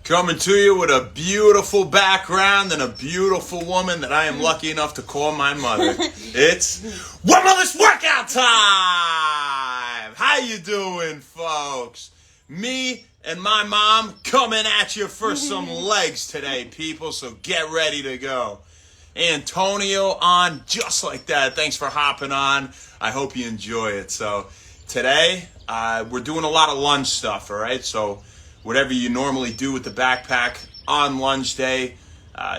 Coming to you with a beautiful background and a beautiful woman that I am lucky enough to call my mother. It's One Mother's Workout Time! How you doing, folks? Me and my mom coming at you for some legs today, people, so get ready to go. Antonio on just like that. Thanks for hopping on. I hope you enjoy it. So today, we're doing a lot of lunge stuff, all right? So whatever you normally do with the backpack on lunge day,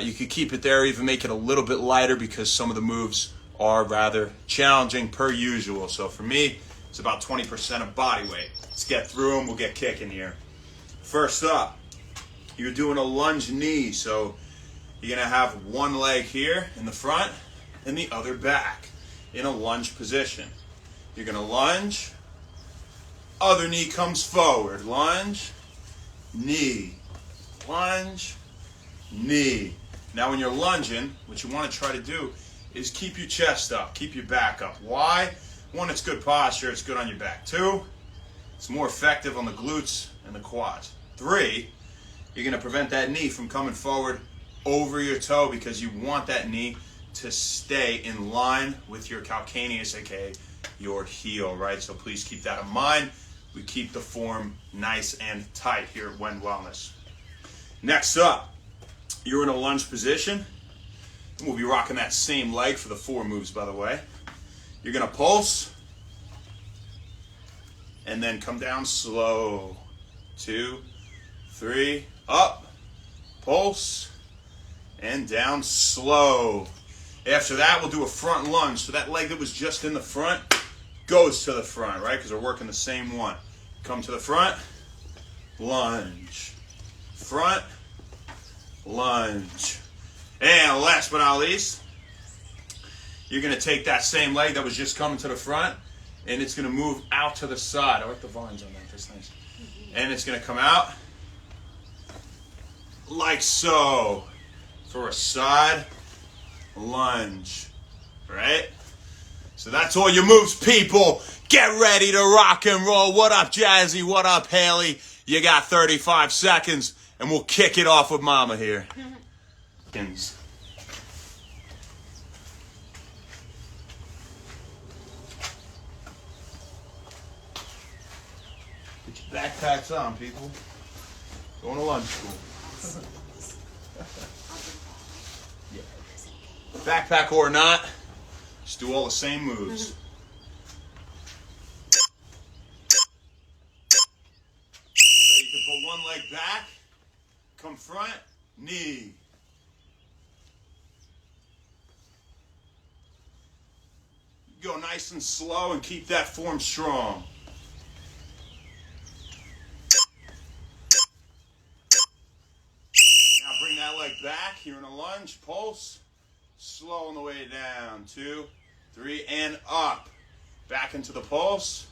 you could keep it there, even make it a little bit lighter because some of the moves are rather challenging per usual. So for me, it's about 20% of body weight. Let's get through them. We'll get kicking here. First up, you're doing a lunge knee. So you're going to have one leg here in the front and the other back in a lunge position. You're going to lunge. Other knee comes forward. Lunge. Knee, lunge, knee. Now when you're lunging, what you want to try to do is keep your chest up, keep your back up. Why? One, it's good posture, it's good on your back. Two, it's more effective on the glutes and the quads. Three, you're going to prevent that knee from coming forward over your toe because you want that knee to stay in line with your calcaneus, aka your heel, right? So please keep that in mind. We keep the form nice and tight here at Wend Wellness. Next up, you're in a lunge position. We'll be rocking that same leg for the 4 moves, by the way. You're going to pulse and then come down slow. 2, 3, up, pulse, and down slow. After that, we'll do a front lunge. So that leg that was just in the front goes to the front, right? Because we're working the same one. Come to the front, lunge, front, lunge. And last but not least, you're going to take that same leg that was just coming to the front, and it's going to move out to the side. I like the vines on that. That's nice. And it's going to come out like so for a side lunge, right? So that's all your moves, people. Get ready to rock and roll. What up, Jazzy? What up, Haley? You got 35 seconds, and we'll kick it off with Mama here. Put your backpacks on, people. Going to lunch school. Yeah. Backpack or not, just do all the same moves. So you can put one leg back, come front, knee. Go nice and slow and keep that form strong. Now bring that leg back. You're in a lunge, pulse. Slow on the way down. 2, 3, and up. Back into the pulse.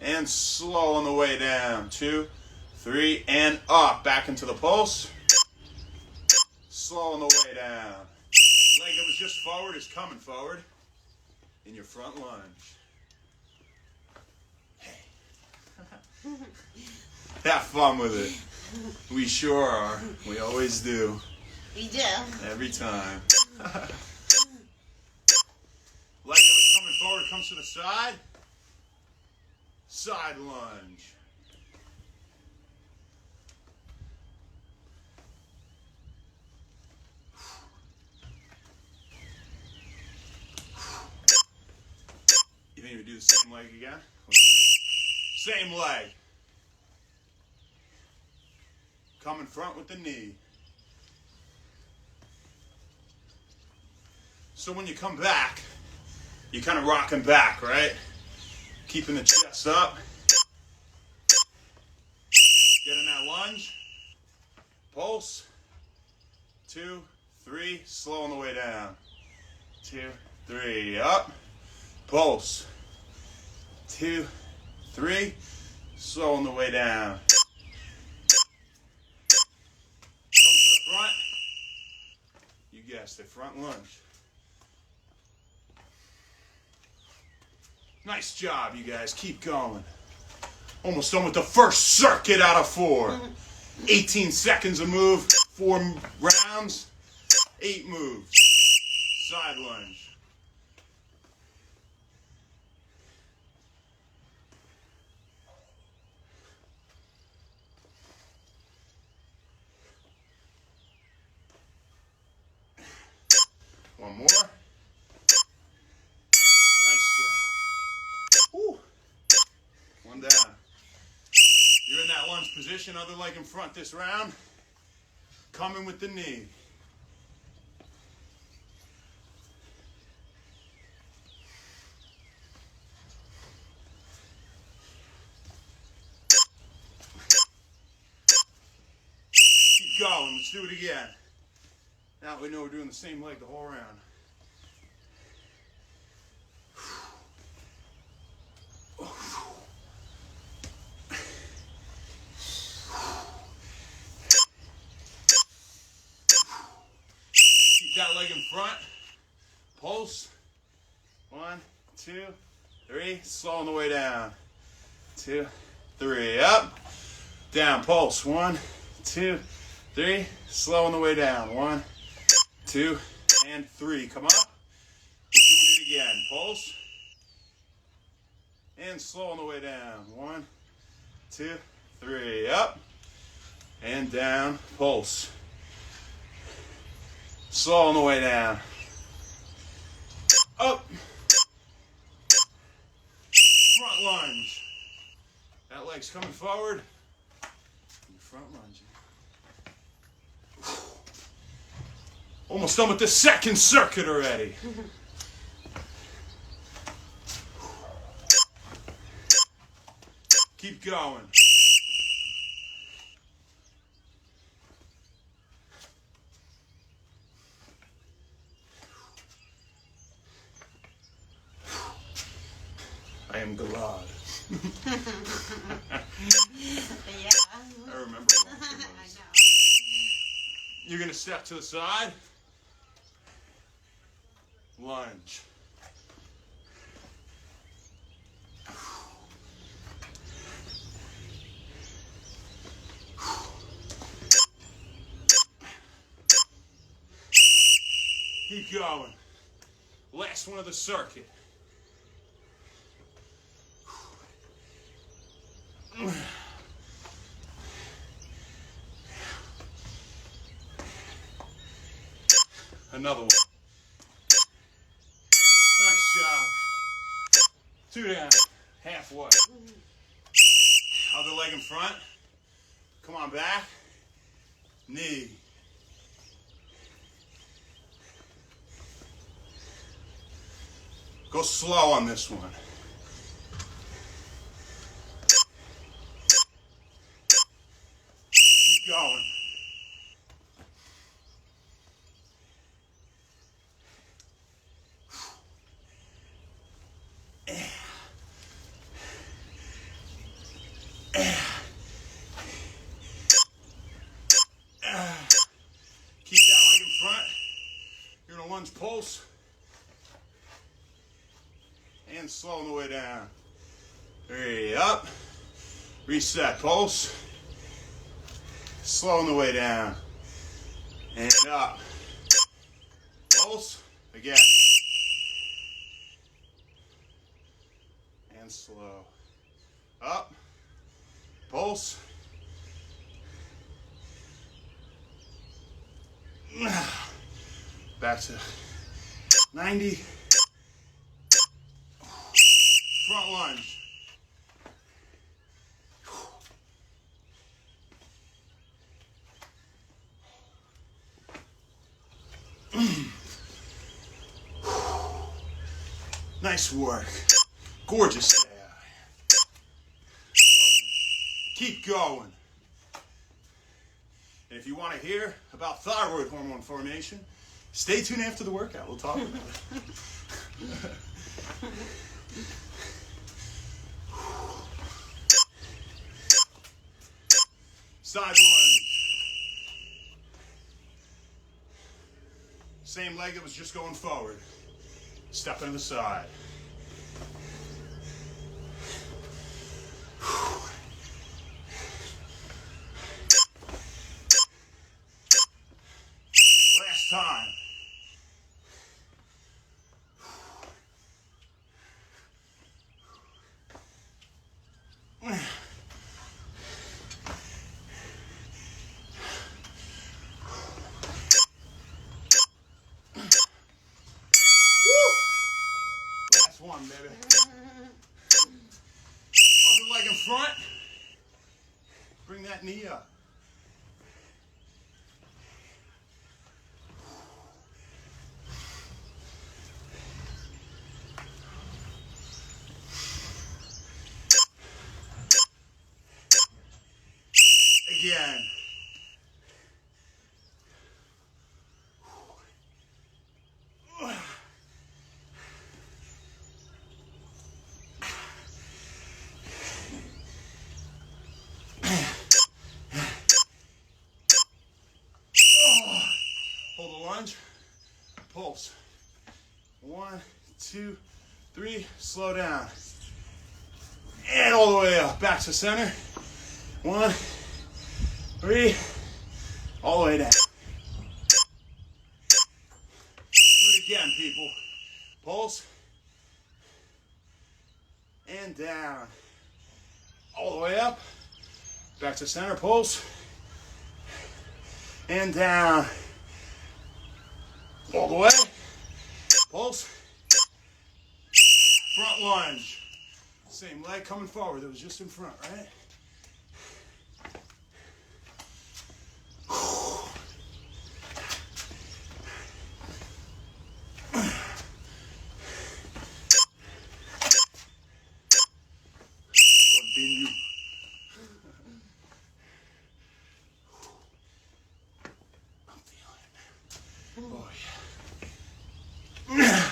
And slow on the way down. 2, 3, and up. Back into the pulse. Slow on the way down. Leg that was just forward is coming forward in your front lunge. Hey. Have fun with it. We sure are. We always do. We do. Every time. Leg that was coming forward comes to the side. Side lunge. You think we do the same leg again? Let's do it. Same leg. Come in front with the knee. So when you come back, you're kind of rocking back, right? Keeping the chest up. Get in that lunge. Pulse. 2, 3. Slow on the way down. 2, 3. Up. Pulse. 2, 3. Slow on the way down. Come to the front. You guessed it. Front lunge. Nice job, you guys. Keep going. Almost done with the first circuit out of 4. 18 seconds a move, 4 rounds, 8 moves. Side lunge. One more. Nice job. Woo. One down. You're in that lunge position, other leg in front this round. Coming with the knee. Keep going. Let's do it again. Now we know we're doing the same leg the whole round. Keep that leg in front. Pulse. 1, 2, 3. Slow on the way down. 2, 3. Up. Down. Pulse. 1, 2, 3. Slow on the way down. 1, 2, and 3. Come up. We're doing it again. Pulse. And slow on the way down. 1, 2, 3. Up. And down. Pulse. Slow on the way down. Up. Front lunge. That leg's coming forward. You're front lunging. Almost done with the second circuit already. Keep going. I am glad. Yeah. I remember. I know. You're going to step to the side. Lunge. Keep going. Last one of the circuit. Another one. Nice job. 2 down. Halfway. Other leg in front. Come on back. Knee. Go slow on this one. Keep going. Keep that leg in front. You're gonna lunge pulse. And slow on the way down. 3, up. Reset, pulse. Slow on the way down. And up. Pulse. Again. And slow. Up. Pulse. Back to 90. Front lunge. Nice work. Gorgeous. Keep going. And if you want to hear about thyroid hormone formation, stay tuned after the workout. We'll talk about it. Side lunge. Same leg that was just going forward. Step into the side. Last time. Last one, baby. Other leg in front. Bring that knee up. Again. Hold the lunge. Pulse. 1, 2, 3. Slow down. And all the way up. Back to center. 1, 3. All the way down. Do it again, people. Pulse. And down. All the way up. Back to center. Pulse. And down. All the way. Pulse. Front lunge. Same leg coming forward. It was just in front, right? Continue. I'm feeling it. Oh, yeah.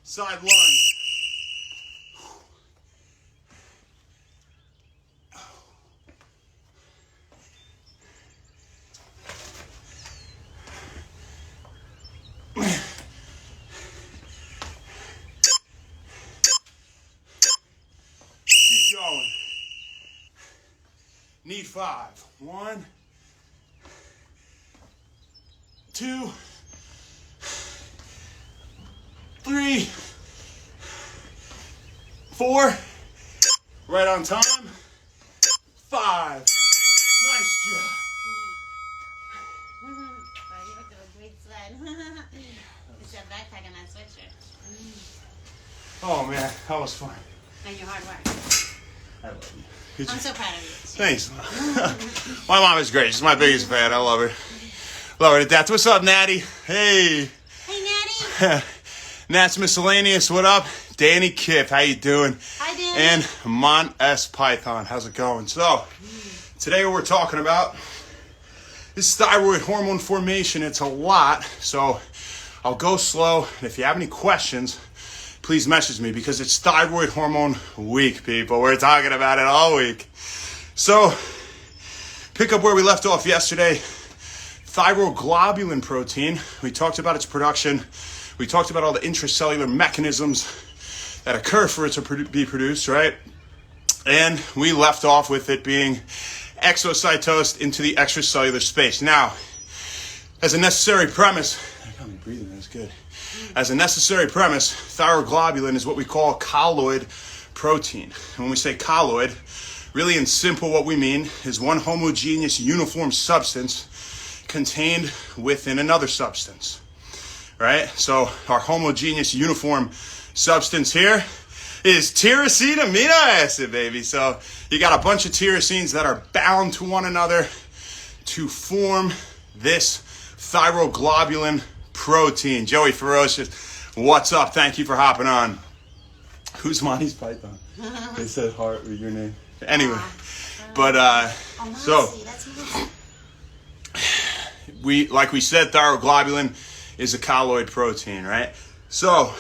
Side lunge. Keep going. Need 5. 1, 2, 3, 4. Right on time. 5. Nice job. Well, you look at a great sled. It's that backpack and that sweatshirt. Oh man, that was fun. And your hard work. I love you. I'm so proud of you. Thanks. My mom is great. She's my biggest fan. I love her. Love her to death. What's up, Natty? Hey. Hey, Natty. Nat's Miscellaneous. What up? Danny Kip. How you doing? Hi, Danny. And Mon S. Python. How's it going? So, today what we're talking about is thyroid hormone formation. It's a lot, so I'll go slow. And if you have any questions, please message me because it's thyroid hormone week, people. We're talking about it all week. So, pick up where we left off yesterday. Thyroglobulin protein. We talked about its production. We talked about all the intracellular mechanisms that occur for it to be produced, right? And we left off with it being exocytosed into the extracellular space. Now, as a necessary premise, I got me breathing, that's good. As a necessary premise, thyroglobulin is what we call colloid protein. And when we say colloid, really in simple what we mean is one homogeneous uniform substance contained within another substance, right? So our homogeneous uniform substance here is tyrosine amino acid, baby. So you got a bunch of tyrosines that are bound to one another to form this thyroglobulin protein. Joey Ferocious, what's up? Thank you for hopping on. Who's Monty's Python? They said heart with your name. Anyway, but so like we said, thyroglobulin is a colloid protein, right? So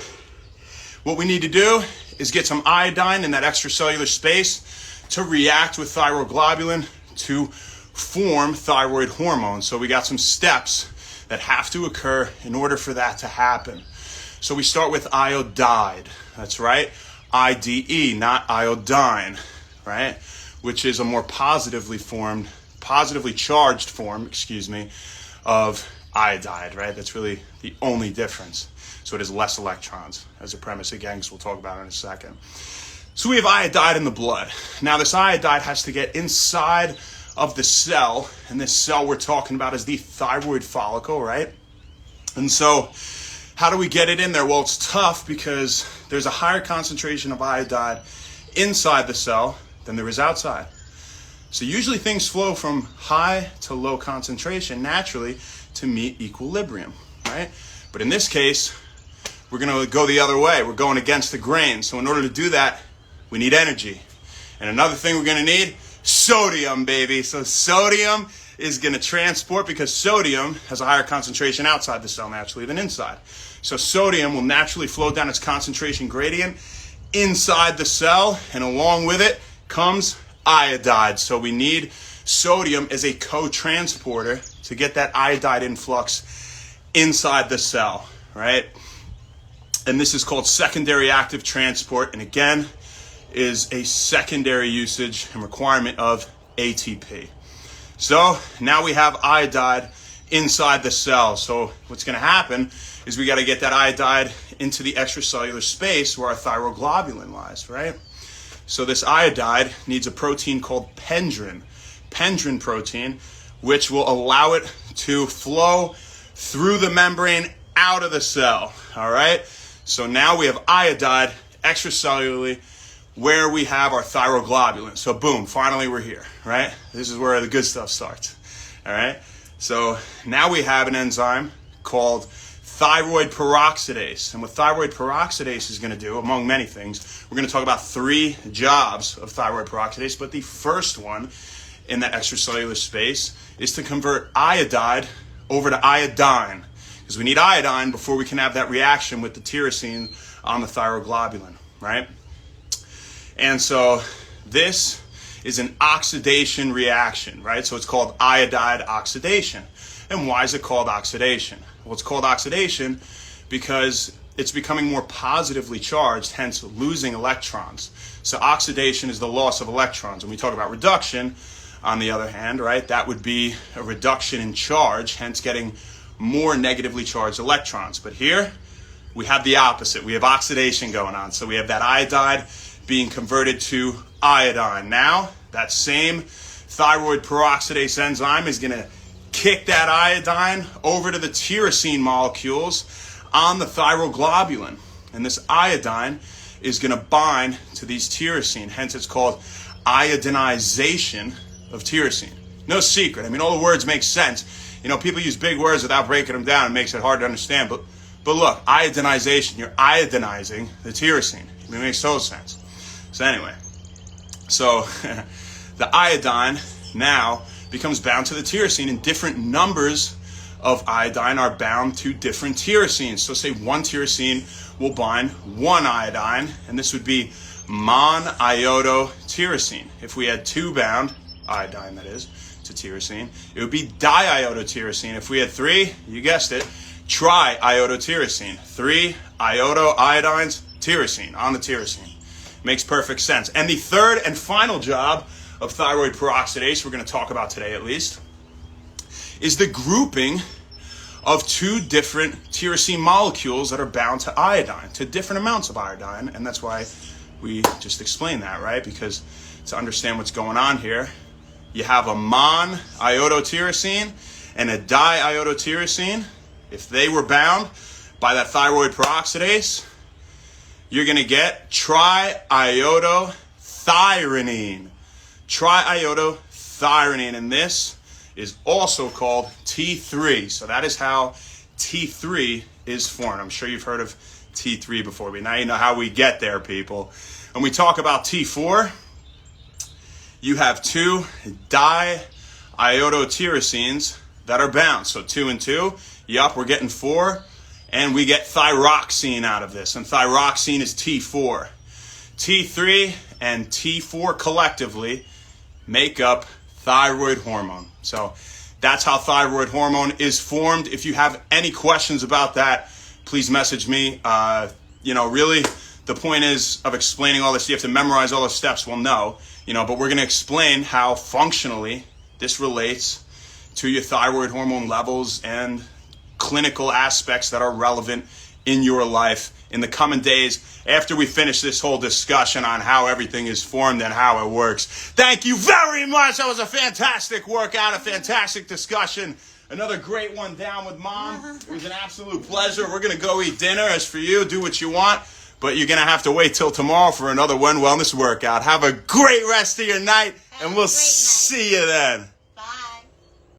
what we need to do is get some iodine in that extracellular space to react with thyroglobulin to form thyroid hormone. So we got some steps that have to occur in order for that to happen. So we start with iodide. That's right, IDE, not iodine, right? which is a more positively charged form, of iodide, right? That's really the only difference. So it has less electrons as a premise, again, because we'll talk about it in a second. So we have iodide in the blood. Now this iodide has to get inside of the cell, and this cell we're talking about is the thyroid follicle, right? And so how do we get it in there? Well, it's tough because there's a higher concentration of iodide inside the cell than there is outside. So usually things flow from high to low concentration naturally to meet equilibrium, right? But in this case, we're going to go the other way. We're going against the grain. So in order to do that, we need energy. And another thing we're going to need, sodium, baby. So sodium is going to transport, because sodium has a higher concentration outside the cell naturally than inside. So sodium will naturally flow down its concentration gradient inside the cell, and along with it comes iodide. So we need sodium as a co-transporter to get that iodide influx inside the cell, right? And this is called secondary active transport, and again, is a secondary usage and requirement of ATP. So now we have iodide inside the cell. So what's going to happen is we got to get that iodide into the extracellular space where our thyroglobulin lies, right? So this iodide needs a protein called pendrin protein, which will allow it to flow through the membrane out of the cell, all right? So now we have iodide extracellularly where we have our thyroglobulin. So boom, finally we're here, right? This is where the good stuff starts, all right? So now we have an enzyme called thyroid peroxidase. And what thyroid peroxidase is going to do, among many things, we're going to talk about 3 jobs of thyroid peroxidase, but the first one in that extracellular space is to convert iodide over to iodine, because we need iodine before we can have that reaction with the tyrosine on the thyroglobulin, right? And so this is an oxidation reaction, right? So it's called iodide oxidation. And why is it called oxidation? Well, it's called oxidation because it's becoming more positively charged, hence losing electrons. So oxidation is the loss of electrons. When we talk about reduction, on the other hand, right, that would be a reduction in charge, hence getting more negatively charged electrons. But here we have the opposite. We have oxidation going on. So we have that iodide being converted to iodine. Now, that same thyroid peroxidase enzyme is going to kick that iodine over to the tyrosine molecules on the thyroglobulin. And this iodine is going to bind to these tyrosine. Hence, it's called iodinization of tyrosine. No secret. I mean, all the words make sense. You know, people use big words without breaking them down. It makes it hard to understand. But look, iodinization, you're iodinizing the tyrosine. I mean, it makes total sense. So anyway, so the iodine now becomes bound to the tyrosine, and different numbers of iodine are bound to different tyrosines. So say one tyrosine will bind one iodine, and this would be monoiodotyrosine. If we had 2 bound, iodine that is, to tyrosine, it would be diiodotyrosine. If we had 3, you guessed it, triiodotyrosine. 3 iodoiodines, tyrosine, on the tyrosine. Makes perfect sense. And the third and final job of thyroid peroxidase, we're going to talk about today at least, is the grouping of 2 different tyrosine molecules that are bound to iodine, to different amounts of iodine. And that's why we just explained that, right? Because to understand what's going on here, you have a monoiodotyrosine and a diiodotyrosine. If they were bound by that thyroid peroxidase, you're going to get triiodothyronine. Triiodothyronine, and this is also called T3. So that is how T3 is formed. I'm sure you've heard of T3 before, but now you know how we get there, people. When we talk about T4, you have 2 diiodotyrosines that are bound. So 2 and 2, yup, we're getting 4. And we get thyroxine out of this. And thyroxine is T4. T3 and T4 collectively make up thyroid hormone. So that's how thyroid hormone is formed. If you have any questions about that, please message me. Really, the point is of explaining all this, you have to memorize all the steps. Well, no, but we're going to explain how functionally this relates to your thyroid hormone levels and clinical aspects that are relevant in your life in the coming days after we finish this whole discussion on how everything is formed and how it works. Thank you very much. That was a fantastic workout, a fantastic discussion. Another great one down with Mom. It was an absolute pleasure. We're going to go eat dinner. As for you, do what you want. But you're going to have to wait till tomorrow for another Wend Wellness workout. Have a great rest of your night, and we'll see you then.